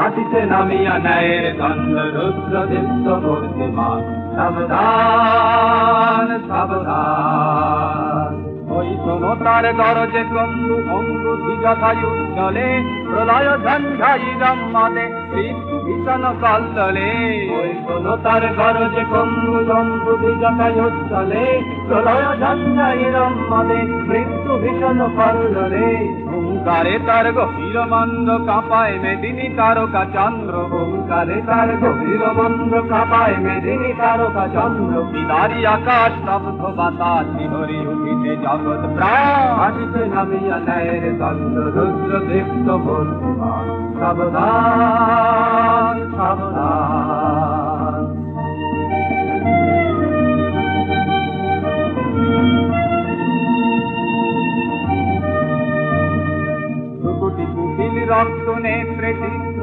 আসিছে নামিয়া ন্যায়ের দণ্ড রুদ্র দীপ্ত মূর্তিমান। সাবধান সাবধান, ওই শোনো তার গরজে কম্বু অম্বু দিগথায়ু চলে, প্রলয় ঝঞ্ঝাই রম্মাদে মৃত্যু ভীষণ কল্লোলে। ওই শোনো তার গরজে কম্বু অম্বু দিগথায়ু চলে, প্রলয় ঝঞ্ঝাই রম্মাদে মৃত্যু ভীষণ কল্লোলে। হুঙ্কারে তার গভীর মন্দ কাঁপায় মেদিনী তারকা চন্দ্র, হুঙ্কারে তার গভীর মন্দ কাঁপায় মেদিনী তারকা চন্দ্র। বিদারি আকাশ স্তব্ধ বাতাস শিহরি উঠিতে জগৎ প্রাণ। আসিছে নামিয়া ন্যায়ের দণ্ড রুদ্র দীপ্ত মূর্তিমান। সাবধান সাবধান, রক্ত নেত্রে চিত্র